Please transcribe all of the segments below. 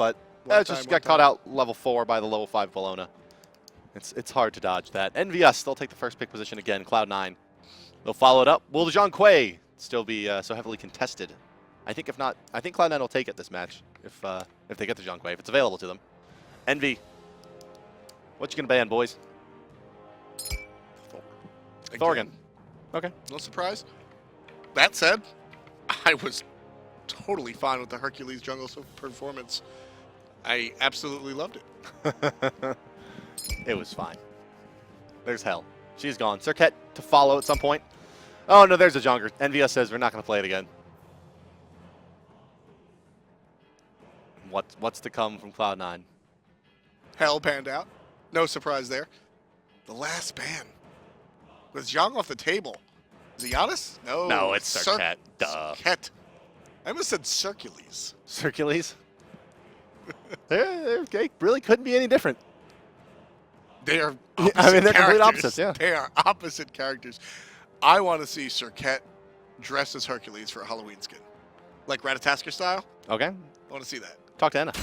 but just got caught out level 4 by the level 5 Bellona. It's hard to dodge that. EnVyUs, they'll take the first pick position again. Cloud9, they'll follow it up. Will the Zhonghui still be so heavily contested? I think if not, I think Cloud9 will take it this match if they get the Zhonghui, if it's available to them. Envy, what you gonna ban, boys? Thorgan. Okay. No surprise. That said, I was totally fine with the Hercules jungle performance. I absolutely loved it. It was fine. There's hell. She's gone. Circuit to follow at some point. Oh, no, there's a jungler. EnVyUs says we're not going to play it again. What's to come from Cloud9? Hell panned out. No surprise there. The last ban. Was Zhang off the table? Is it Janus? No. No, it's Circuit. Duh. Circuit. I almost said Circules. Circules? They really couldn't be any different. They are they're complete opposites, yeah. They are opposite characters. I want to see Circuit dressed as Hercules for a Halloween skin. Like Ratatasker style. Okay. I want to see that. Talk to Anna.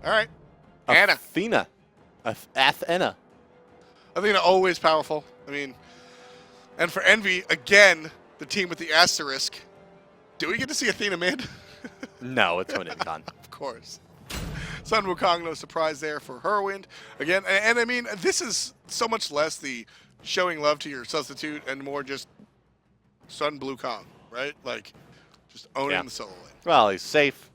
All right. Anna. Athena. Athena. Athena always powerful. I mean, and for Envy, again, the team with the asterisk. Do we get to see Athena mid? No, it's going to Incon. Of course. Sun Wukong, no surprise there for Hurriwind. Again, and I mean, this is so much less the showing love to your substitute and more just Sun Blue Kong, right? Like, just owning the solo lane. Well, he's safe,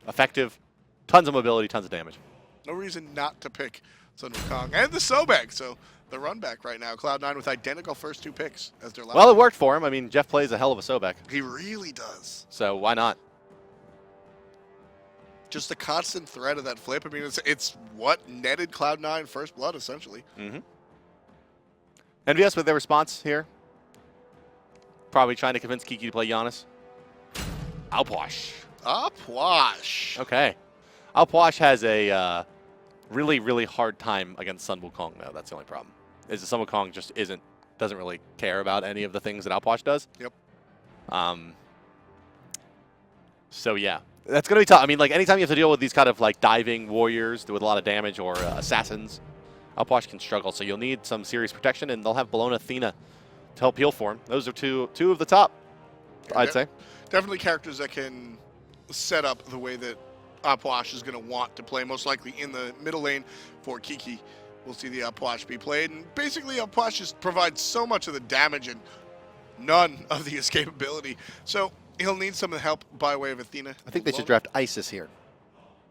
effective, tons of mobility, tons of damage. No reason not to pick Sun Wukong. And the Sobek, so the run back right now. Cloud9 with identical first 2 picks as their last. Well, it worked for him. I mean, Jeff plays a hell of a Sobek. He really does. So why not? Just the constant threat of that flip. I mean, it's what netted Cloud9 first blood, essentially. Mm-hmm. EnVyUs with their response here. Probably trying to convince Kiki to play Janus. Alpwash. Alpwash. Okay. Alpwash has a really, really hard time against Sun Wukong, though. That's the only problem. Is that Sun Wukong just doesn't really care about any of the things that Alpwash does. Yep. So, yeah. That's going to be tough. I mean, like, anytime you have to deal with these kind of, like, diving warriors with a lot of damage or assassins, Alpwash can struggle. So you'll need some serious protection, and they'll have Bellona, Athena to help heal for him. Those are two of the top, I'd say. Definitely characters that can set up the way that Alpwash is going to want to play, most likely in the middle lane for Kiki. We'll see the Alpwash be played. And basically, Alpwash just provides so much of the damage and none of the escapability. So he'll need some help by way of Athena. I think they should draft Isis here.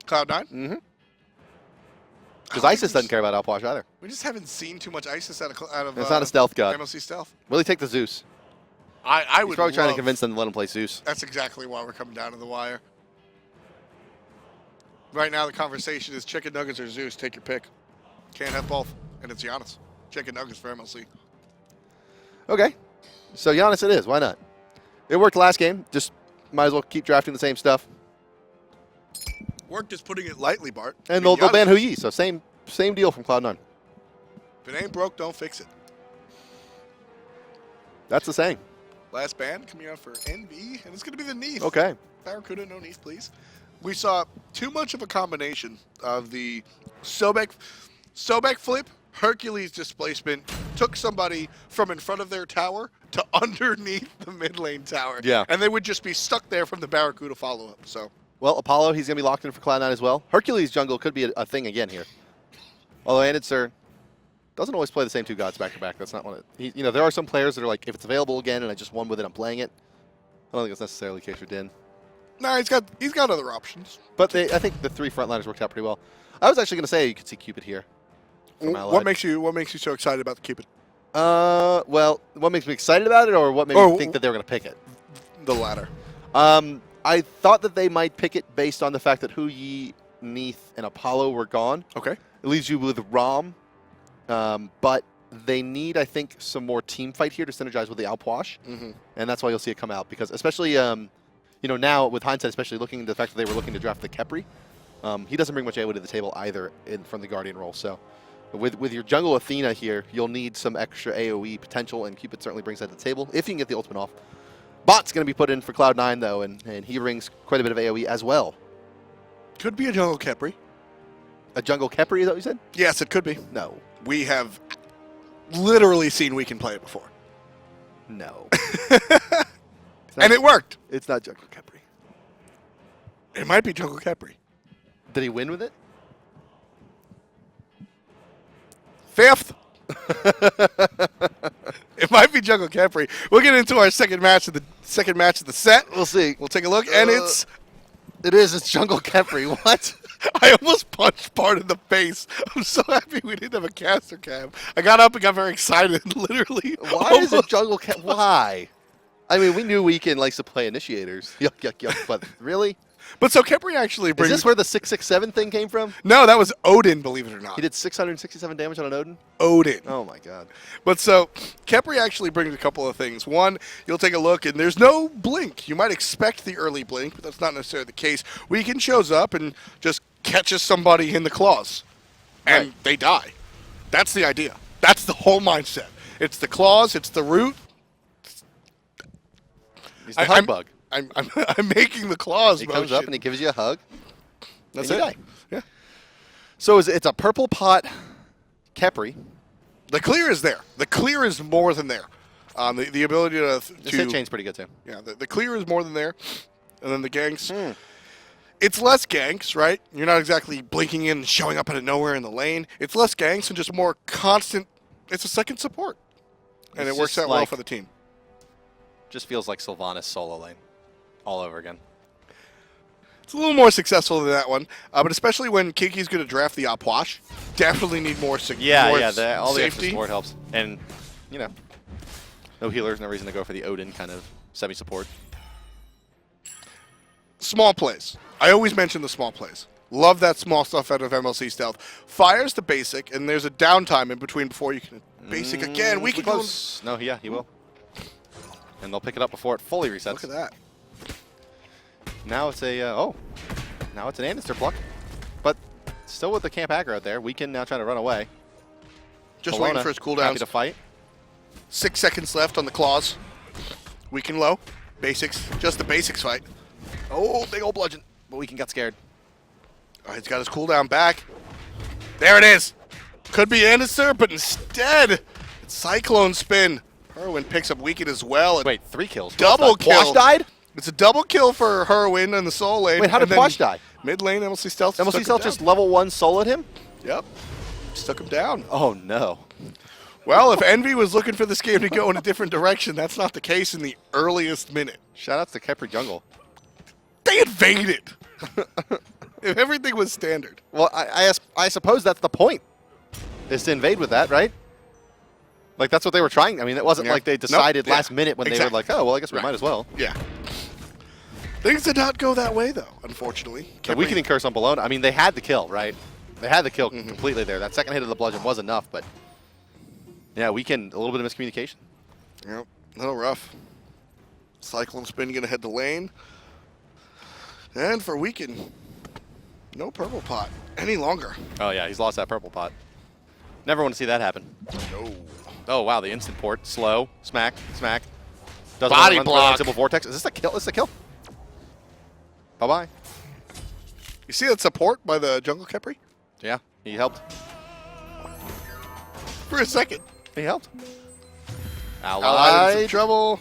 Cloud9? Mm-hmm. Because Isis doesn't care about Alpwash either. We just haven't seen too much Isis out of it's not a stealth god. MLC stealth. Will he take the Zeus? I would He's probably trying to convince them to let him play Zeus. That's exactly why we're coming down to the wire. Right now, the conversation is chicken nuggets or Zeus. Take your pick. Can't have both. And it's Janus. Chicken nuggets for MLC. Okay. So Janus it is. Why not? It worked last game. Just might as well keep drafting the same stuff. Worked is putting it lightly, Bart. And they'll ban Hui, so same deal from Cloud9. If it ain't broke, don't fix it. That's the saying. Last ban coming out for NV, and it's going to be the Neath. Okay. BaRRaCCuDDa, no Neath, please. We saw too much of a combination of the Sobek flip, Hercules displacement, took somebody from in front of their tower to underneath the mid lane tower. Yeah. And they would just be stuck there from the BaRRaCCuDDa follow-up, so. Well, Apollo, he's going to be locked in for Cloud9 as well. Hercules jungle could be a thing again here. Although andinster doesn't always play the same 2 gods back-to-back. That's not one of it. You know, there are some players that are like, if it's available again and I just won with it, I'm playing it. I don't think it's necessarily the case for Din. No, he's got other options. But I think the 3 frontliners worked out pretty well. I was actually going to say you could see Cupid here. What makes you so excited about the Cupid? Well, what makes me excited about it, or what made me think that they were going to pick it? The latter. I thought that they might pick it based on the fact that Hui, Neath, and Apollo were gone. Okay. It leaves you with Rom, but they need, I think, some more team fight here to synergize with the Alpwash, and that's why you'll see it come out. Because especially, you know, now with hindsight, especially looking at the fact that they were looking to draft the Khepri, he doesn't bring much AoE to the table either from the Guardian role. So with your jungle Athena here, you'll need some extra AoE potential, and Cupid certainly brings that to the table if you can get the ultimate off. Bot's going to be put in for Cloud9, though, and he brings quite a bit of AoE as well. Could be a jungle Khepri. A jungle Khepri, is that what you said? Yes, it could be. No. We have literally seen we can play it before. No. And it worked. It's not jungle Khepri. It might be jungle Khepri. Did he win with it? 5th. It might be jungle Khepri. We'll get into our second match of the set. We'll see. We'll take a look, and It's jungle Khepri. What? I almost punched Bart in the face. I'm so happy we didn't have a caster cam. I got up and got very excited, literally. Why is it jungle Khepri? Why? I mean, we knew Weekend likes to play initiators. Yuck, yuck, yuck. But really? But so Khepri actually brings... Is this where the 667 thing came from? No, that was Odin, believe it or not. He did 667 damage on an Odin? Odin. Oh, my God. But so Khepri actually brings a couple of things. One, you'll take a look, and there's no blink. You might expect the early blink, but that's not necessarily the case. Weekend shows up and just catches somebody in the claws, and Right. they die. That's the idea. That's the whole mindset. It's the claws. It's the root. He's the hug bug. I'm making the claws He motion. comes up and he gives you a hug. That's and it. you die. Yeah. So it's a purple pot Khepri. The clear is there. The clear is more than there. The ability to This hit chain's pretty good, too. yeah, the clear is more than there, and then the ganks. It's less ganks, right? You're not exactly blinking in and showing up out of nowhere in the lane. It's less ganks and just more constant. It's a second support, and It's it works just out well like- for the team. Just feels like Sylvanas solo lane all over again. It's a little more successful than that one, but especially when Kiki's going to draft the Puch, definitely need more more All the extra safety. support helps. And, you know, no healers, no reason to go for the Odin kind of semi-support. Small plays. I always mention the small plays. Love that small stuff out of MLC Stealth. Fire's the basic, and there's a downtime in between before you can basic again. We can go. Close. No, yeah, he will. And they'll pick it up before it fully resets. Look at that. Now it's a, now it's an andinster pluck. But still with the camp aggro out there, we can now try to run away. Just Bellona, waiting for his happy cooldowns. to fight. 6 seconds left on the claws. Weak and low. Basics. Just the basics fight. Oh, big old bludgeon. But Weekend got scared. All right, he's got his cooldown back. There it is. Could be andinster, but instead, it's Cyclone Spin. Hurriwind picks up Weekend as well. Wait, 3 kills. Double Puch kill. died? It's a double kill for Hurriwind in the soul lane. Wait, how did and then Puch die? Mid lane, MLC Stealth. MLC Stealth just level 1 soloed him? Yep. Stuck him down. Oh, no. Well, if Envy was looking for this game to go in a different direction, that's not the case in the earliest minute. Shout out to Khepri Jungle. They invaded. If everything was standard. Well, I suppose that's the point, is to invade with that, right? Like, that's what they were trying. I mean, it wasn't Yeah. like they Nope. decided Yeah. last minute when they were Exactly. like, oh, well, I guess we Right. might as well. Yeah. Things did not go that way, though, unfortunately. The weakening curse on Bellona, I mean, they had the kill, right? They had the kill completely there. That second hit of the bludgeon was enough, but yeah, Weekend, a little bit of miscommunication. Yep. A little rough. Cyclone Spin going to head to lane. And for Weekend, no purple pot any longer. Oh, yeah, he's lost that purple pot. Never want to see that happen. No. Oh, wow, the instant port. Slow. Smack. Smack. Doesn't Body run block. Simple Vortex. Is this a kill? Is this a kill? Bye-bye. You see that support by the jungle Khepri? Yeah, he helped. For a second. He helped. Allied in Allied. some trouble.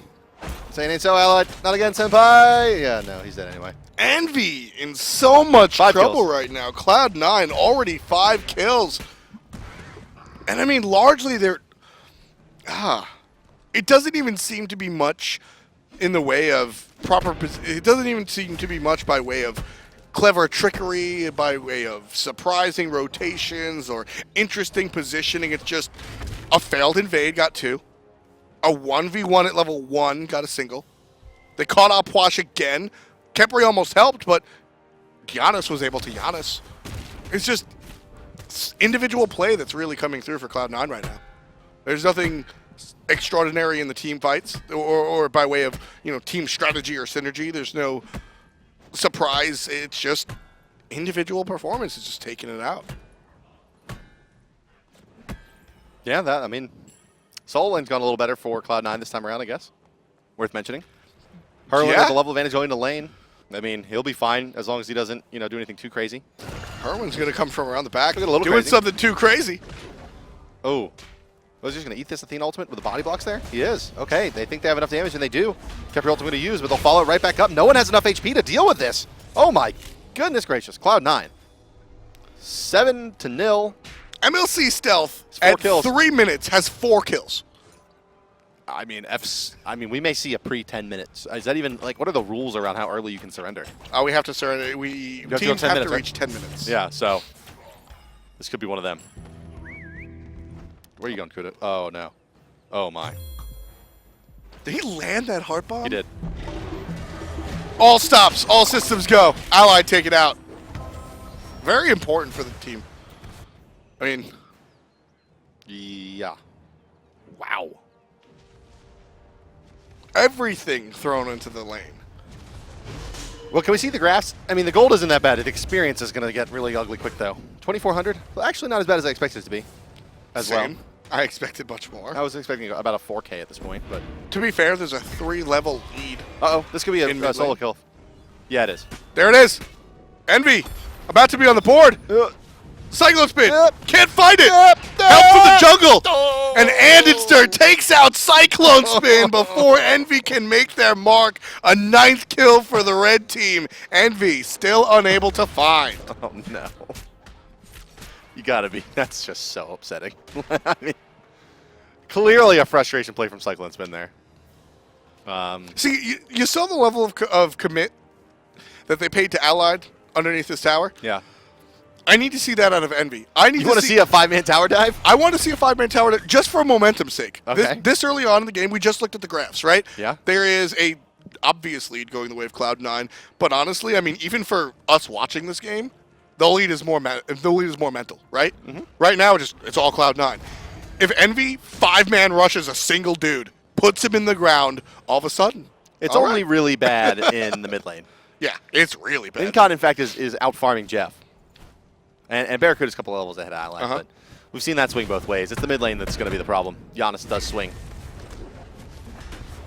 Saying ain't so, Allied. Not again, Senpai. Yeah, no, he's dead anyway. Envy in so much 5 trouble kills. right now. Cloud9 already 5 kills. And I mean, largely they're... it doesn't even seem to be much in the way of proper... It doesn't even seem to be much by way of clever trickery, by way of surprising rotations or interesting positioning. It's just a failed invade, got 2. A 1v1 at level 1, got a single. They caught Puch again. Khepri almost helped, but Janus was able to Janus. It's just individual play that's really coming through for Cloud9 right now. There's nothing extraordinary in the team fights or by way of, you know, team strategy or synergy. There's no surprise. It's just individual performance is just taking it out. Yeah, that, I mean, Soul Lane's gone a little better for Cloud9 this time around, I guess. Worth mentioning. Hurriwind Yeah. with the level advantage going to lane. I mean, he'll be fine as long as he doesn't, you know, do anything too crazy. Hurriwind's going to come from around the back. Look at a little doing crazy. something too crazy. Oh. Was he just going to eat this Athena ultimate with the body blocks there? He is. Okay, they think they have enough damage, and they do. Khepri ultimate to use, but they'll follow it right back up. No one has enough HP to deal with this. Oh my goodness gracious. Cloud9. 7-0. MLC Stealth It's 4 at kills. 3 minutes has 4 kills. I mean, we may see a pre-10 minutes. Is that even, like, what are the rules around how early you can surrender? We have to surrender. have to go Teams 10 have minutes, to right? reach 10 minutes. Yeah, so this could be one of them. Where are you going, Kuda? Oh, no. Oh, my. Did he land that heart bomb? He did. All stops. All systems go. Allied take it out. Very important for the team. I mean, Yeah. Wow. everything thrown into the lane. Well, can we see the graphs? I mean, the gold isn't that bad. The experience is going to get really ugly quick, though. 2,400? Well, actually not as bad as I expected it to be. Same. I expected much more. I was expecting about a 4K at this point, but... To be fair, there's a 3-level lead. Uh-oh, this could be In a solo mid-lane. kill. Yeah, it is. There it is. Envy, about to be on the board. Cyclone Spin. Can't find it. Help from the jungle. And andinster takes out Cyclone Spin before Envy can make their mark. A 9th kill for the red team. Envy still unable to find. Oh, no. You gotta be. That's just so upsetting. I mean, clearly a frustration play from Cyclone Spin there. See, you saw the level of commit that they paid to Allied underneath this tower. Yeah. I need to see that out of Envy. I need You want to see a 5-man tower dive? I want to see a 5-man tower just for momentum's sake. Okay. This early on in the game, we just looked at the graphs, right? Yeah. There is a obvious lead going the way of Cloud9, but honestly, I mean, even for us watching this game, the lead is more mental, right? Mm-hmm. Right now, it's all Cloud9. If Envy 5-man rushes a single dude, puts him in the ground, all of a sudden, It's all only right. really bad in the mid lane. Yeah, it's really bad. Incon, in fact, is out farming Jeff. And BaRRaCCuDDa is a couple of levels ahead of Allied, but we've seen that swing both ways. It's the mid lane that's going to be the problem. Janus does swing.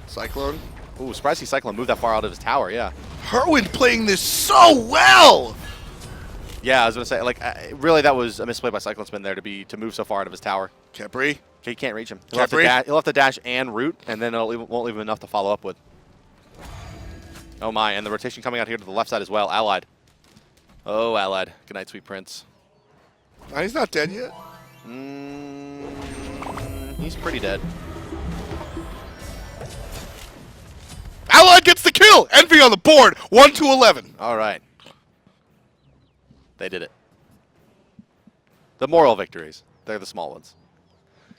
Cyclone. Ooh, surprised to see Cyclone move that far out of his tower, yeah. Hurriwind playing this so well. Yeah, I was going to say, like, really that was a misplay by Cyclone Spin there to move so far out of his tower. Khepri. Okay, he can't reach him. Khepri. He'll have to dash and root, and then won't leave him enough to follow up with. Oh my, and the rotation coming out here to the left side as well. Allied. Oh, Allied. Good night, sweet prince. He's not dead yet. He's pretty dead. Allied gets the kill. Envy on the board. 1-11. All right. They did it. The moral victories. They're the small ones.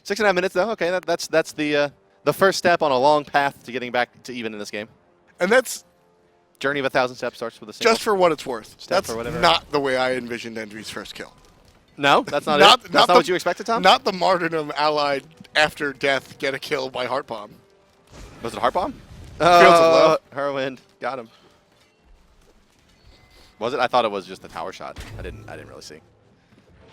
6.5 minutes, though. Okay, that's the first step on a long path to getting back to even in this game. And that's Journey of 1,000 steps starts with a single. just for what it's worth. Step That's or whatever. not the way I envisioned Envy's first kill. No, that's not it. That's not what you expected, Tom? Not the martyrdom Allied after death get a kill by Heart Bomb. Was it a heart bomb? Fields of Love. Hurriwind. Got him. Was it? I thought it was just a tower shot. I didn't really see.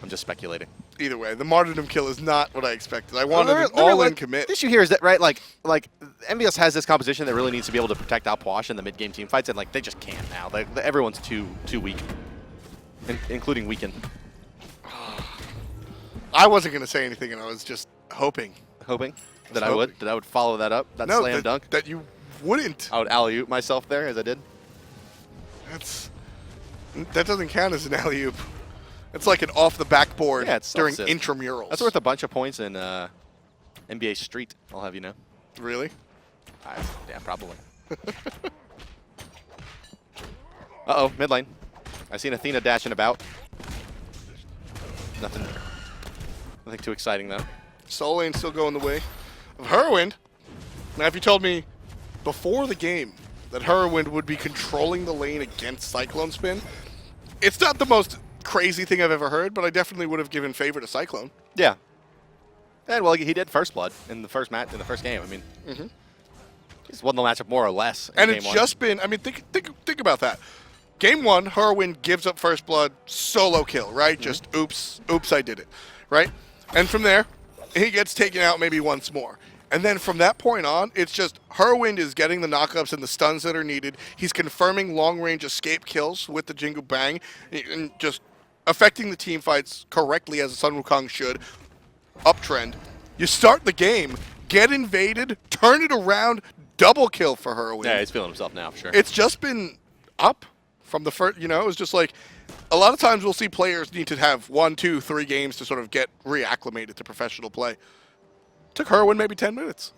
I'm just speculating. Either way, the martyrdom kill is not what I expected. I wanted an all-in commit. The issue here is that, right, like EnVyUs has this composition that really needs to be able to protect Outwash in the mid-game team fights, and like they just can't now. Everyone's too weak, including Weaken. I wasn't going to say anything, and I was just hoping. Hoping that I would follow that up. That No, slam dunk. that you wouldn't. I would alley-oop myself there as I did. That doesn't count as an alley-oop. It's like an off the backboard during self-assist. intramurals. That's worth a bunch of points in NBA Street, I'll have you know. Really? Yeah, probably. Uh-oh, mid lane. I seen Athena dashing about. Nothing too exciting, though. Soul Lane still going the way of Hurriwind. Now, if you told me before the game that Hurriwind would be controlling the lane against Cyclone Spin, it's not the most crazy thing I've ever heard, but I definitely would have given favor to Cyclone. Yeah. And, well, he did first blood in the first match, in the first game. I mean, he's won the matchup more or less in And game it's one. just been, I mean, think about that. Game one, Hurriwind gives up first blood, solo kill, right? Just oops, I did it, right? And from there, he gets taken out maybe once more. And then from that point on, it's just Hurriwind is getting the knockups and the stuns that are needed. He's confirming long-range escape kills with the Jingle Bang and just affecting the team fights correctly as Sun Wukong should. Uptrend. You start the game, get invaded, turn it around, double kill for Hurriwind. Yeah, he's feeling himself now, for sure. It's just been up from the first, it was just like, a lot of times we'll see players need to have 1, 2, 3 games to sort of get reacclimated to professional play. Took Hurriwind maybe 10 minutes.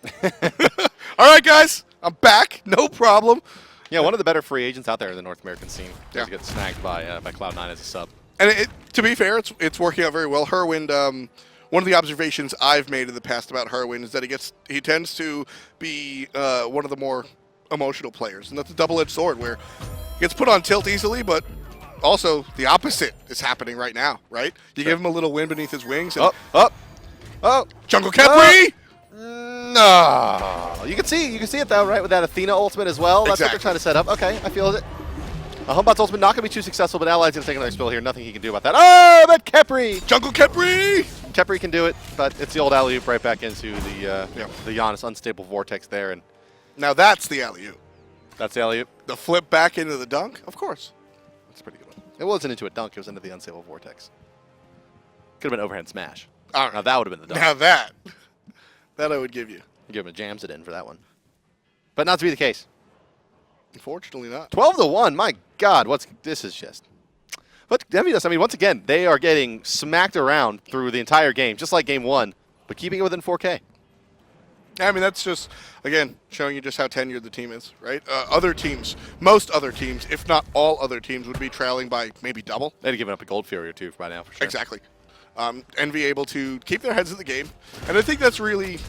All right, guys, I'm back. No problem. Yeah, one of the better free agents out there in the North American scene. Yeah. Get snagged by Cloud9 as a sub. And to be fair, it's working out very well. Hurriwind, one of the observations I've made in the past about Hurriwind is that he tends to be one of the more emotional players, and that's a double-edged sword where he gets put on tilt easily, but also the opposite is happening right now, right? You give him a little wind beneath his wings. And Oh, Jungle Khepri! No. You can see it though, right? With that Athena ultimate as well. That's what they're trying to set up. Okay, I feel it. Humbot's ultimate not going to be too successful, but Allied's going to take another spill here. Nothing he can do about that. Oh, but Khepri! Jungle Khepri! Khepri can do it, but it's the old alley-oop right back into the Janus unstable vortex there. And now that's the alley-oop. That's the alley-oop. The flip back into the dunk? Of course. That's a pretty good one. It wasn't into a dunk. It was into the unstable vortex. Could have been overhand smash. All right. Now that would have been the dunk. Now that I would give you. Give him a jams it in for that one. But not to be the case. Unfortunately not. 12-1. My God, this is just. But EnVyUs, I mean, once again, they are getting smacked around through the entire game, just like game one, but keeping it within 4K. I mean, that's just, again, showing you just how tenured the team is, right? Other teams, most other teams, if not all other teams, would be trailing by maybe double. They'd have given up a Gold Fury or two by now, for sure. Exactly. Envy able to keep their heads in the game. And I think that's really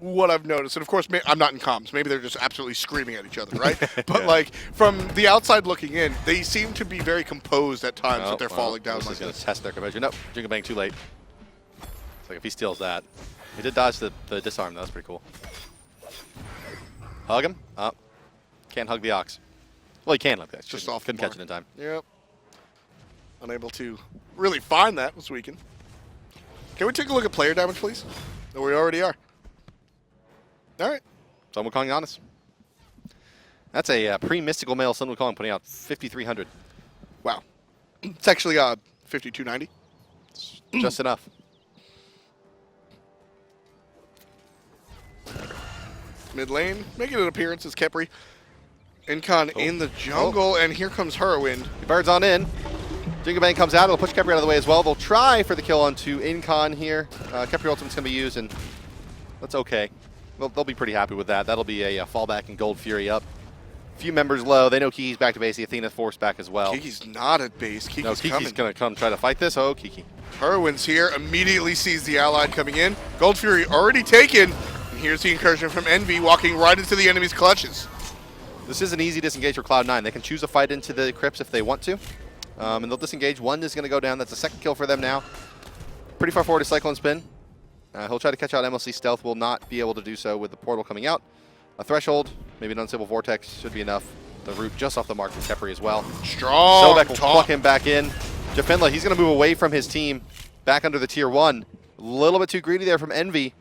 what I've noticed. And, of course, I'm not in comms. Maybe they're just absolutely screaming at each other, right? But, Yeah. like, from the outside looking in, they seem to be very composed at times that they're falling down this like is going this. to test their composure. Nope, Jingle Bang too late. It's like if he steals that. He did dodge the disarm, though. That's pretty cool. Hug him. Up. Can't hug the Ox. Well, he can hug the Ox. Just off the Couldn't catch mark. it in time. Yep. Unable to really find that this weekend. Can we take a look at player damage, please? No, we already are. All right. Sun Wukong Janus. That's a pre-mystical male Sun Wukong putting out 5,300. Wow. It's actually 5,290. Just enough. Mid lane, making an appearance is Khepri. Incon in the jungle, and here comes Hurriwind. Birds on in. Jingle Bang comes out. It'll push Khepri out of the way as well. They'll try for the kill onto Incon here. Khepri ultimate's going to be used, and that's okay. They'll be pretty happy with that. That'll be a fallback and Gold Fury up. A few members low. They know Kiki's back to base. The Athena force back as well. Kiki's not at base. Kiki's Kiki's going to come try to fight this. Oh, Kiki. Hurriwind's here, immediately sees the Allied coming in. Gold Fury already taken. And here's the incursion from Envy, walking right into the enemy's clutches. This is an easy disengage for Cloud9. They can choose a fight into the crypts if they want to. And they'll disengage. One is going to go down. That's a second kill for them now. Pretty far forward to Cyclone Spin. He'll try to catch out MLC Stealth. Will not be able to do so with the portal coming out. A Threshold, maybe an Unstable Vortex should be enough. The root just off the mark from Khepri as well. Strong Sobek will pluck him back in. JeffHindla, he's going to move away from his team. Back under the tier 1. A little bit too greedy there from Envy.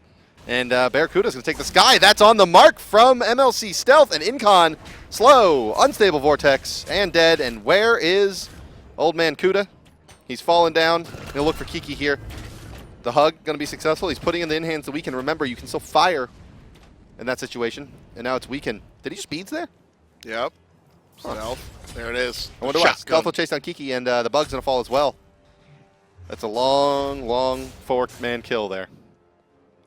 And BaRRaCCuDDa's going to take the sky. That's on the mark from MLC Stealth. And Incon, slow, Unstable Vortex, and dead. And where is Old Man Kuda? He's fallen down. He'll look for Kiki here. The hug going to be successful. He's putting in the in-hands the weaken. Remember, you can still fire in that situation. And now it's weaken. Did he speeds there? Yep. Stealth. There it is. I wonder why. Stealth will chase down Kiki, and the bug's going to fall as well. That's a long, long 4-man kill there.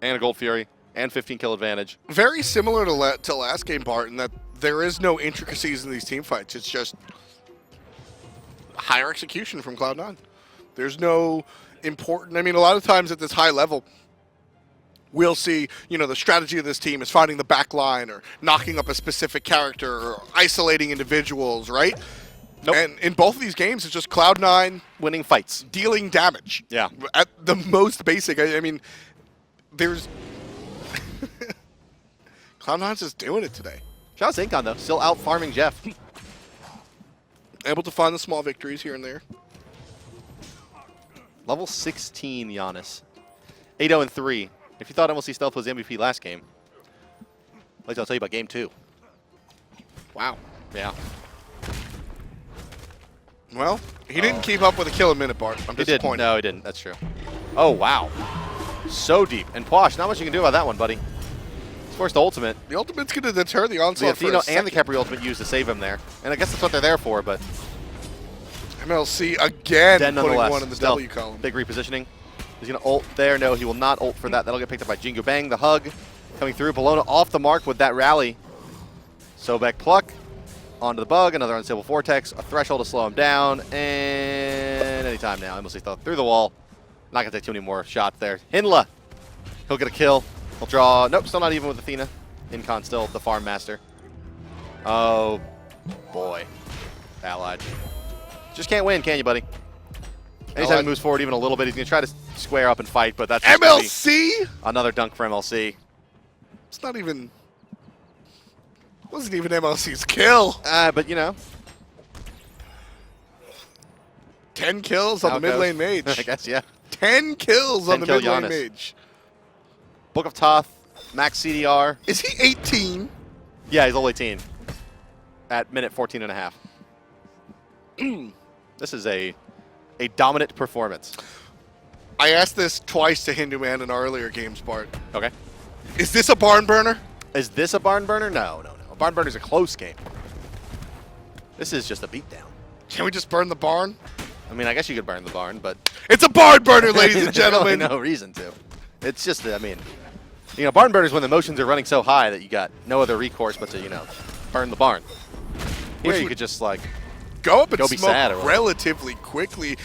And a Gold Fury, and 15 kill advantage. Very similar to last game, Bart, in that there is no intricacies in these team fights. It's just higher execution from Cloud9. There's no important... I mean, a lot of times at this high level, we'll see, the strategy of this team is finding the back line or knocking up a specific character or isolating individuals, right? Nope. And in both of these games, it's just Cloud9 winning fights. dealing damage. Yeah. At the most basic. I mean, there's... Cloud9's just doing it today. Shout out to Incon, though. Still out farming Jeff. Able to find the small victories here and there. Level 16 Janus. 8-0-3. If you thought MLC Stealth was the MVP last game, Like I'll tell you about game 2. Wow. Yeah. Well, he didn't keep up with a kill a minute, Bart. I'm He didn't. disappointed. No, he didn't. That's true. Oh, wow. So deep. And Puch, not much you can do about that one, buddy. He's forced the ultimate. The ultimate's going to deter the The onslaught for Athena a second. and the Khepri ultimate used to save him there. And I guess that's what they're there for, but MLC again then putting nonetheless. one in the Still, W column. big repositioning. He's going to ult there. No, he will not ult for that. That'll get picked up by Jingu Bang. The hug coming through. Bellona off the mark with that rally. Sobek pluck. Onto the bug. Another unstable vortex. A threshold to slow him down. And anytime now. MLC through the wall. Not going to take too many more shots there. Hindla. He'll get a kill. He'll draw. Nope, still not even with Athena. Incon still the farm master. Oh, boy. Allied. Just can't win, can you, buddy? Anytime he moves forward even a little bit, he's going to try to square up and fight, but that's just gonna be MLC? another dunk for MLC. It's not even... wasn't even MLC's kill. But, you know. 10 kills on how the it mid lane goes. mage. I guess, yeah. 10 kills on the 10 mid kill lane Janus. mage. Book of Toth, max CDR. Is he 18? Yeah, he's only 18. At minute 14 and a half. This is a dominant performance. I asked this twice to Hindu Man in our earlier games, Bart. Okay. Is this a barn burner? Is this a barn burner? No, no, no. A barn burner is a close game. This is just a beatdown. Can we just burn the barn? I mean, I guess you could burn the barn, but It's a barn burner, ladies and there's gentlemen. really no reason to. It's just, I mean, you know, barn burners when the motions are running so high that you got no other recourse but to, you know, burn the barn. Here Which you would could just like Go up and Go be smoke sad or whatever. relatively quickly.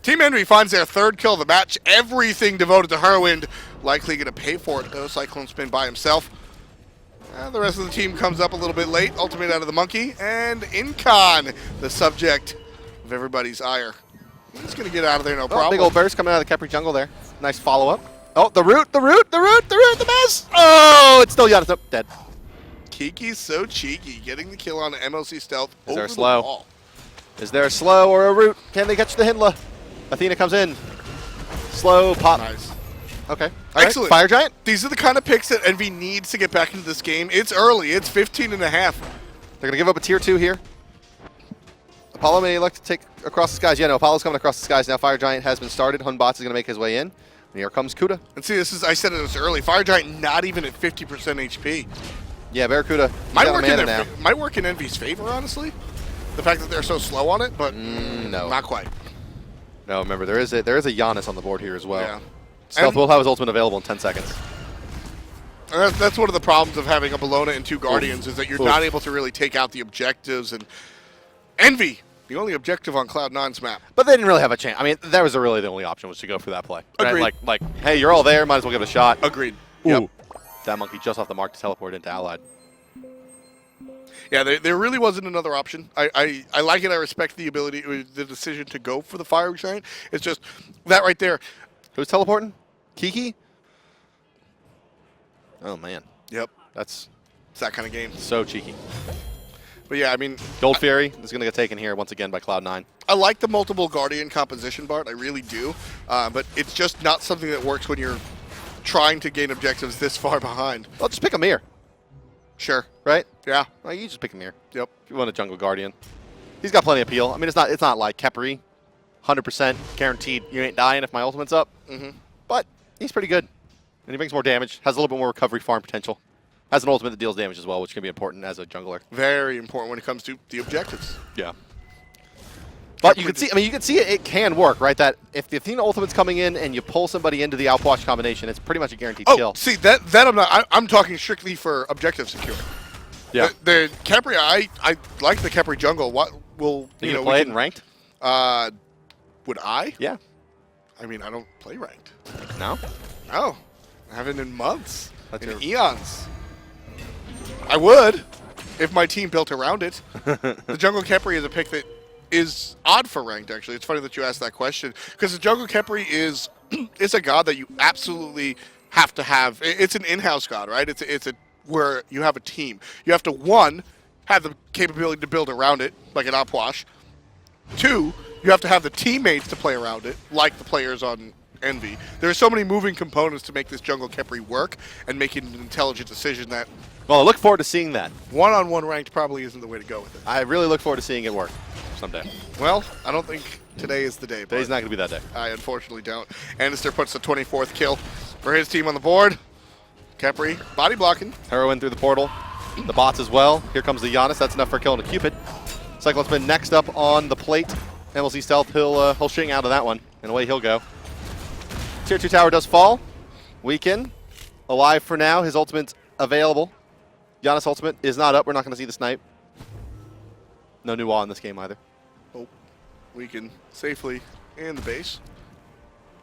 Team Envy finds their third kill of the match. Everything devoted to Hurriwind. Likely going to pay for it, though. Cyclone Spin by himself. The rest of the team comes up a little bit late. Ultimate out of the monkey. And Incon, the subject of everybody's ire. He's going to get out of there, no problem. big old burst coming out of the Khepri jungle there. Nice follow-up. Oh, the root, the mess. Oh, it's still Janus. Nope, dead. KikiSoCheeky getting the kill on the MLC stealth over there a the slow? wall. Is there a slow or a root? Can they catch the Hindla? Athena comes in. Slow pop. Nice. Okay. All Excellent. Right. Fire Giant. These are the kind of picks that Envy needs to get back into this game. It's early. It's 15 and a half. They're going to give up a tier 2 here. Apollo may look to take across the skies. Yeah, no, Apollo's coming across the skies now. Fire Giant has been started. Batz is going to make his way in. And here comes KikiSoCheeky. And see, this is, I said it was early. Fire Giant not even at 50% HP. Yeah, BaRRaCCuDDa. Might work in Envy's favor, honestly. The fact that they're so slow on it, but no. not quite. No, remember, there is a Janus on the board here as well. Yeah. Stealth And- will have his ultimate available in 10 seconds. And that's one of the problems of having a Bellona and 2 Guardians is that you're not able to really take out the objectives. And Envy, the only objective on Cloud9's map. But they didn't really have a chance. I mean, that was really the only option was to go for that play. Right? Agreed. Like, hey, you're all there. Might as well give it a shot. Agreed. Yep. That monkey just off the mark to teleport into Allied. Yeah, there really wasn't another option. I like it. I respect the ability, the decision to go for the Fire Giant. It's just that right there. Who's teleporting? Kiki? Oh, man. Yep. That's It's that kind of game. so cheeky. But yeah, I mean, Gold Fury is going to get taken here once again by Cloud9. I like the multiple Guardian composition, Bart. I really do. But it's just not something that works when you're trying to gain objectives this far behind. Well, just pick a mirror, Sure. right? Yeah. Well, you just pick a mirror. Yep. If you want a Jungle Guardian. He's got plenty of appeal. I mean, it's not like Khepri. 100% guaranteed you ain't dying if my ultimate's up. But he's pretty good. And he brings more damage. Has a little bit more recovery farm potential. Has an ultimate that deals damage as well, which can be important as a jungler. Very important when it comes to the objectives. Yeah. But you can see, you can see it can work, right? That if the Athena ultimate's coming in and you pull somebody into the outwash combination, it's pretty much a guaranteed kill. See, that I'm not. I'm talking strictly for objective security. Yeah. The Khepri, I like the Khepri jungle. What will you know, play it in ranked? Would I? Yeah. I mean, I don't play ranked. No? No, I haven't in months. That's in your- eons. I would, if my team built around it. The jungle Khepri is a pick that is odd for ranked. Actually, it's funny that you asked that question because the jungle Khepri is it's a god that you absolutely have to have. It's an in-house god, right? It's a where you have a team. You have to, 1, have the capability to build around it, like an Opwash. 2, you have to have the teammates to play around it, like the players on Envy. There are so many moving components to make this jungle Khepri work and making an intelligent decision that Well, I look forward to seeing that. one-on-one ranked probably isn't the way to go with it. I really look forward to seeing it work someday. Well, I don't think today is the day. Today's not going to be that day. I unfortunately don't. Andinster puts the 24th kill for his team on the board. Khepri body blocking. Hurriwind through the portal. The bots as well. Here comes the Janus. That's enough for killing a Cupid. Cyclone Spin next up on the plate. And we'll see Stealth. He'll shing out of that one. And away he'll go. Tier 2 tower does fall. Weaken. Alive for now. His ultimate's available. Janus' ultimate is not up. We're not going to see the snipe. No new wall in this game either. Oh, Weaken safely in the base.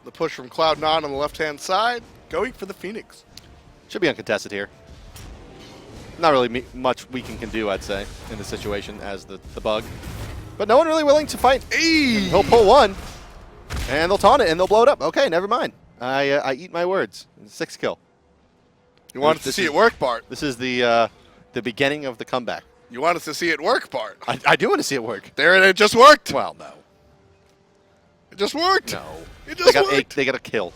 The push from Cloud9 on the left-hand side. Going for the Phoenix. Should be uncontested here. Not really much Weaken can do, I'd say, in this situation as the bug. But no one really willing to fight. Hey! He'll pull one. And they'll taunt it, and they'll blow it up. Okay, never mind. I eat my words. 6 kill. You wanted to see it work, Bart. This is the beginning of the comeback. You wanted to see it work, Bart. I do want to see it work. There it just worked. Well, no. It just worked. No. It just worked. They got a kill.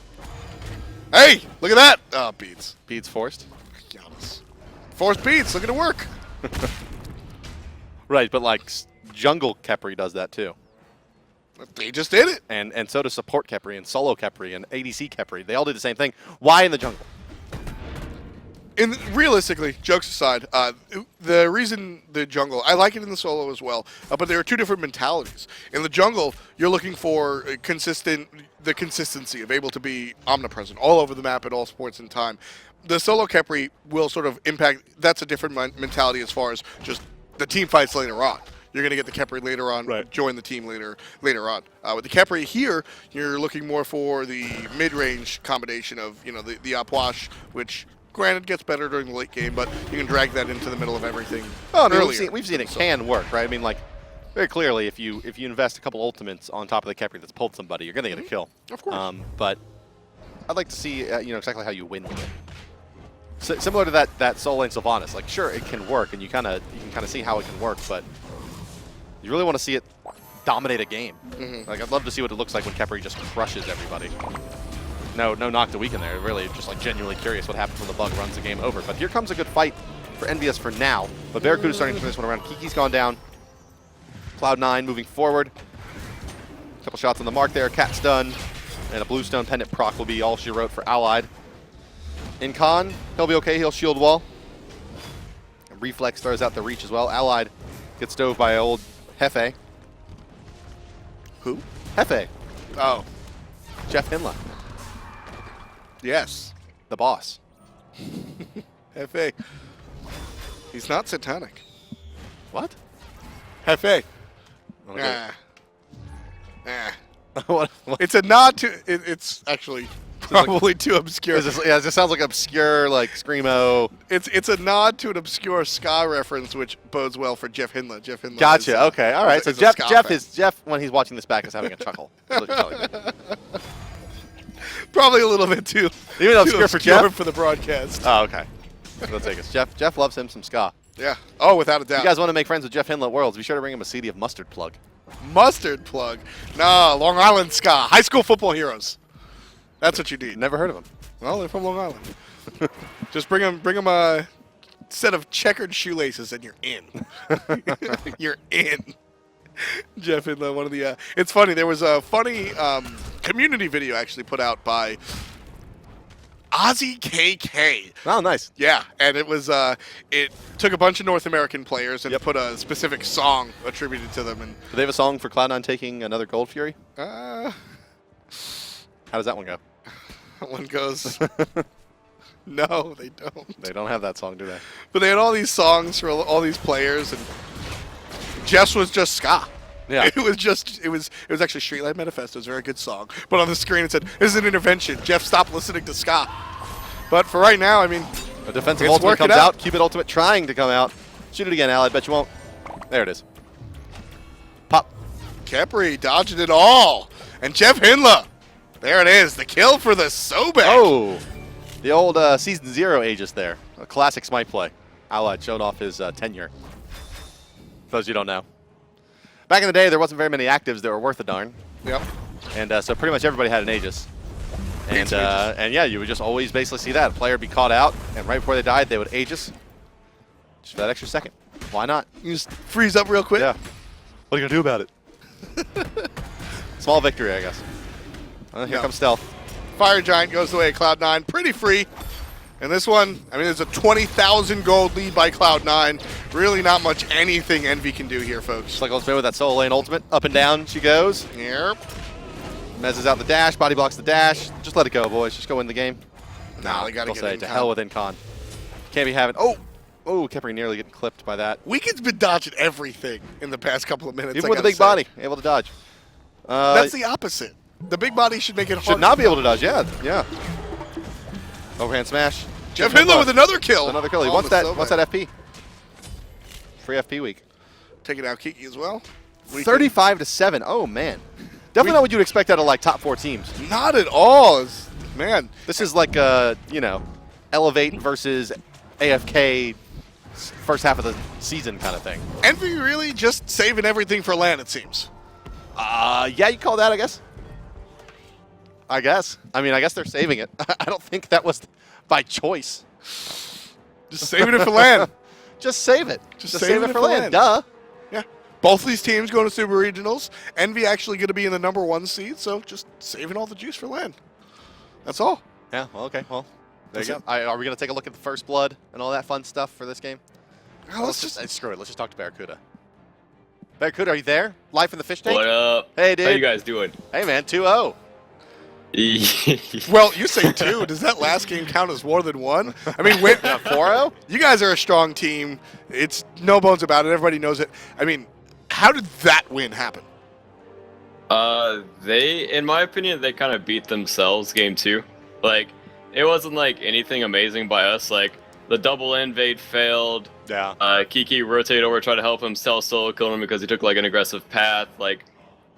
Hey, look at that. Oh, beats. Beats forced. Janus. Forced beats. Look at it work. Right, but like jungle Khepri does that too. They just did it. And so does support Khepri and solo Khepri and ADC Khepri. They all do the same thing. Why in the jungle? Realistically, jokes aside, the reason the jungle, I like it in the solo as well, but there are two different mentalities. In the jungle, you're looking for the consistency of able to be omnipresent all over the map at all points in time. The solo Khepri will sort of impact, that's a different mentality as far as just the team fights later on. You're going to get the Khepri later on, right. Join the team later on. With the Khepri here, you're looking more for the mid-range combination of, the Apuash, which granted gets better during the late game, but you can drag that into the middle of everything. Oh, no, we've seen it can work, right? I mean, like, very clearly, if you invest a couple ultimates on top of the Khepri that's pulled somebody, you're going to get a kill. Of course. But I'd like to see, exactly how you win with it. Similar to that solo lane Sylvanas. Like, sure, it can work, and you can kind of see how it can work, but you really want to see it dominate a game. Mm-hmm. Like, I'd love to see what it looks like when Khepri just crushes everybody. No knock to weaken there. Really, just like genuinely curious what happens when the bug runs the game over. But here comes a good fight for EnVyUs for now. But BaRRaCCuDDa starting to turn this one around. Kiki's gone down. Cloud9 moving forward. Couple shots on the mark there. Cat's done. And a Bluestone Pendant proc will be all she wrote for Allied. Incon, he'll be okay. He'll shield wall. And Reflex throws out the reach as well. Allied gets stove by old Hefe. Who? Hefe. Oh. JeffHindla. Yes. The boss. Hefe. He's not satanic. What? Hefe. Okay. What? It's a nod to. It's actually probably too obscure. It just sounds like obscure, like screamo. It's a nod to an obscure ska reference, which bodes well for JeffHindla. JeffHindla. Gotcha. Okay. All right. So Jeff, when he's watching this back, is having a chuckle. Probably a little bit too. Even obscure for Jeff for the broadcast. Oh, okay. Let's take us. Jeff loves him some ska. Yeah. Oh, without a doubt. If you guys want to make friends with JeffHindla at Worlds, be sure to bring him a CD of Mustard Plug. Mustard Plug. No, Long Island ska. High school football heroes. That's what you need. Never heard of him. Well, they're from Long Island. Just bring them a set of checkered shoelaces, and you're in. You're in. JeffHindla, one of the. It's funny. There was a funny community video actually put out by Ozzy KK. Oh, nice. Yeah, and it was it took a bunch of North American players and put a specific song attributed to them. And do they have a song for Cloud9 taking another Gold Fury? How does that one go? That one goes. No, they don't. They don't have that song, do they? But they had all these songs for all these players, and Jeff's was just ska. Yeah. It was actually Streetlight Manifesto. It was a very good song. But on the screen it said, "This is an intervention. Jeff, stop listening to ska." But for right now, I mean, a defensive ultimate comes out. Cupid ultimate trying to come out. Shoot it again, Allied. Bet you won't. There it is. Pop. Khepri dodging it all. And JeffHindla. There it is. The kill for the Sobek. Oh. The old Season 0 Aegis there. A classic smite play. Allied showed off his tenure. For those you don't know. Back in the day, there wasn't very many actives that were worth a darn. Yep. And so pretty much everybody had an Aegis. And yeah, you would just always basically see that. A player be caught out, and right before they died, they would Aegis. Just for that extra second. Why not? You just freeze up real quick. Yeah. What are you going to do about it? Small victory, I guess. Here comes Stealth. Fire Giant goes the way of Cloud9. Pretty free. And this one, I mean, there's a 20,000 gold lead by Cloud9. Really not much anything Envy can do here, folks. Cyclone Spin with that solo lane ultimate. Up and down she goes. Yep. Mezzes out the dash, body blocks the dash. Just let it go, boys. Just go win the game. Nah, they gotta They'll get say Incon. to hell with Incon. Can't be having. Oh, Khepri nearly getting clipped by that. Weekend's been dodging everything in the past couple of minutes. Even with the big body, able to dodge. That's the opposite. The big body should make it hard. Should not be able to dodge. Yeah. Overhand smash. JeffHindla with another kill. Another kill. He wants that FP. Free FP week. Taking out Kiki as well. 35-7. Oh man. Definitely not what you'd expect out of like top 4 teams. Not at all. Man, this is like Elevate versus AFK first half of the season kind of thing. Envy really just saving everything for LAN, it seems. Yeah, you call that, I guess. I mean, I guess they're saving it. I don't think that was by choice. Just saving it for LAN. Just save it. Just save it for LAN. Duh. Yeah. Both these teams going to Super Regionals. Envy actually going to be in the #1 seed, so just saving all the juice for LAN. That's all. Yeah, well, okay. Well, there you go. Are we going to take a look at the first blood and all that fun stuff for this game? Let's just screw it. Let's just talk to BaRRaCCuDDa. BaRRaCCuDDa, are you there? Live in the fish tank? What up? Hey, dude. How you guys doing? Hey, man. 2-0. Well, you say 2. Does that last game count as more than 1? I mean, 4-0? You guys are a strong team. It's no bones about it. Everybody knows it. I mean, how did that win happen? In my opinion, they kind of beat themselves game 2. Like, it wasn't like anything amazing by us. Like, the double invade failed. Yeah. Kiki rotated over, tried to help him, solo killed him because he took like an aggressive path. Like,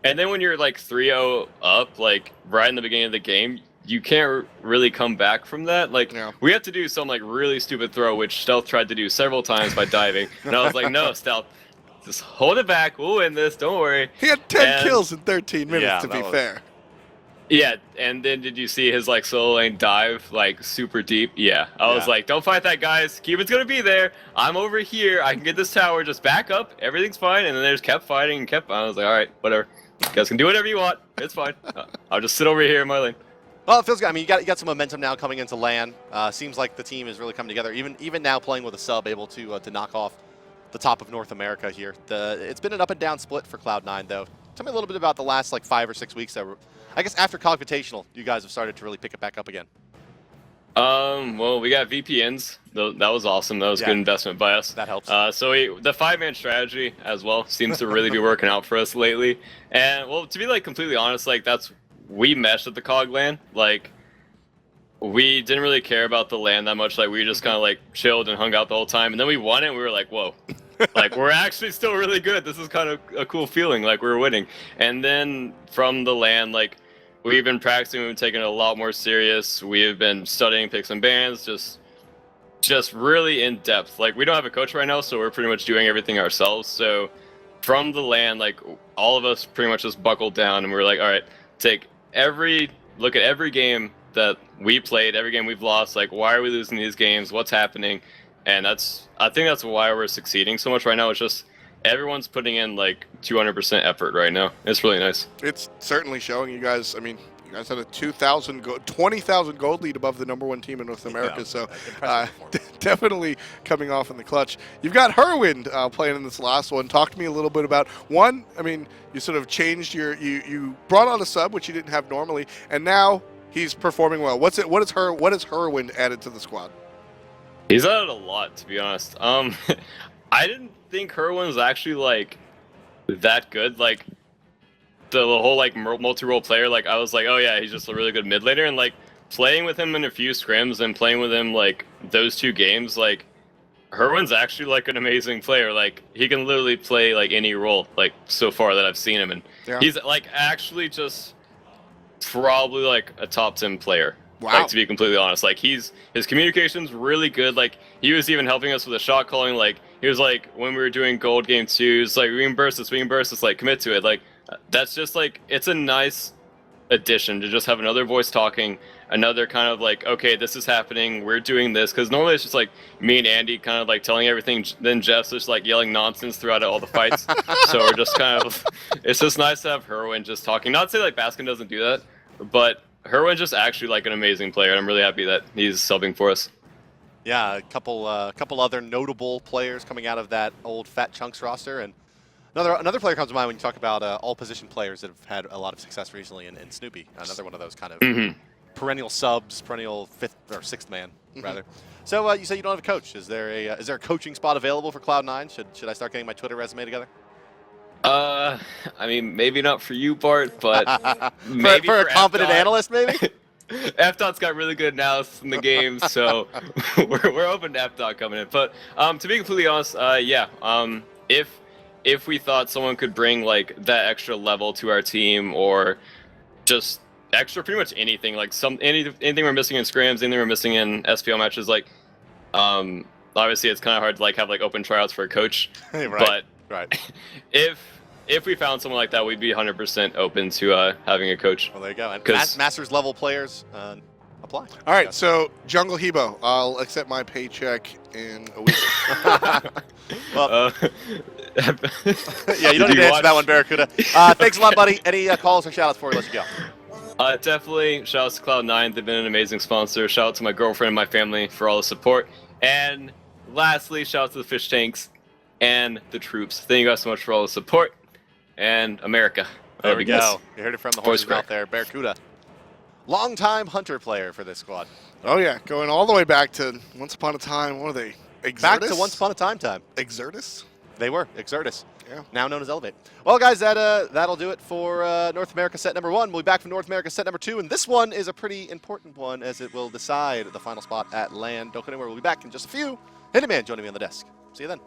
and then when you're like 3-0 up, like right in the beginning of the game, you can't really come back from that. Like, we had to do some like really stupid throw, which Stealth tried to do several times by diving. And I was like, no, Stealth, just hold it back. We'll win this. Don't worry. He had 10 kills in 13 minutes, to be fair. Yeah, and then did you see his like solo lane dive like super deep? Yeah, I was like, don't fight that, guys. Cupid's gonna be there. I'm over here. I can get this tower. Just back up. Everything's fine. And then they just kept fighting and kept. I was like, all right, whatever. You guys can do whatever you want. It's fine. I'll just sit over here in my lane. Well, it feels good. I mean, you got some momentum now coming into LAN. Seems like the team is really coming together. Even now playing with a sub, able to knock off the top of North America here. It's been an up and down split for Cloud9 though. Tell me a little bit about the last like 5 or 6 weeks that were. I guess after Computational, you guys have started to really pick it back up again. Well, we got VPNs. That was awesome. That was a good investment by us. That helps. So the 5-man strategy as well seems to really be working out for us lately. And well, to be like completely honest, like we meshed at the COG LAN. Like we didn't really care about the LAN that much. Like we just kind of like chilled and hung out the whole time. And then we won it. And we were like, whoa. Like, we're actually still really good. This is kind of a cool feeling, like we're winning. And then from the LAN, like, we've been practicing, we've been taking it a lot more serious. We have been studying picks and bans, just really in depth. Like, we don't have a coach right now, so we're pretty much doing everything ourselves. So from the LAN, like, all of us pretty much just buckled down and we were like, all right, look at every game that we played, every game we've lost. Like, why are we losing these games? What's happening? And I think that's why we're succeeding so much right now. It's just everyone's putting in like 200% effort right now. It's really nice. It's certainly showing. You guys, I mean, you guys had a 20,000 gold lead above the #1 team in North America. So definitely coming off in the clutch. You've got Hurriwind playing in this last one. Talk to me a little bit about one. I mean, you sort of changed you brought on a sub, which you didn't have normally, and now he's performing well. What has Hurriwind added to the squad? He's added a lot, to be honest. I didn't think Hurriwind was actually like that good. Like the whole like multi-role player. Like I was like, oh yeah, he's just a really good mid laner. And like playing with him in a few scrims and playing with him like those 2 games, like Hurriwind's actually like an amazing player. Like he can literally play like any role. Like so far that I've seen him, and he's like actually just probably like a top 10 player. Wow. Like, to be completely honest, like his communication's really good. Like he was even helping us with the shot calling. Like he was like when we were doing gold game 2, it's like we can burst this, like commit to it. Like that's just like it's a nice addition to just have another voice talking, another kind of like, okay, this is happening, we're doing this, because normally it's just like me and Andy kind of like telling everything, then Jeff's just like yelling nonsense throughout all the fights. So we're just kind of, it's just nice to have Hurriwind just talking. Not to say like Baskin doesn't do that, but Hurriwind's just actually like an amazing player, and I'm really happy that he's subbing for us. Yeah, a couple other notable players coming out of that old Fat Chunks roster, and another player comes to mind when you talk about all position players that have had a lot of success recently, and Snoopy, another one of those kind of perennial subs, perennial fifth or sixth man rather. So you say you don't have a coach. Is there a coaching spot available for Cloud9? Should I start getting my Twitter resume together? I mean, maybe not for you, Bart, but maybe for a competent analyst, maybe. F.Dot's got really good analysis in the game, so we're open to F.Dot coming in. But to be completely honest, yeah, if we thought someone could bring like that extra level to our team, or just extra pretty much anything, like anything we're missing in scrims, anything we're missing in SPL matches, like obviously it's kind of hard to like have like open tryouts for a coach, right, but if we found someone like that, we'd be 100% open to having a coach. Well, there you go. And Masters level players apply. All right, so Jungle Hebo, I'll accept my paycheck in a week. Well, yeah, you don't need to answer that one, BaRRaCCuDDa. Thanks a lot, buddy. Any calls or shout-outs before we let you go? Definitely. Shout out to Cloud9. They've been an amazing sponsor. Shout out to my girlfriend and my family for all the support. And lastly, shout out to the fish tanks and the troops. Thank you guys so much for all the support. And America. There we go. You heard it from the horse's mouth there. BaRRaCCuDDa. Long-time Hunter player for this squad. Oh, yeah. Going all the way back to Once Upon a Time. What are they? Exertus? Back to Once Upon a Time. Exertus? They were. Exertus. Yeah. Now known as Elevate. Well, guys, that'll do it for North America set number 1. We'll be back from North America set number 2, and this one is a pretty important one as it will decide the final spot at LAN. Don't go anywhere. We'll be back in just a few. Hitman joining me on the desk. See you then.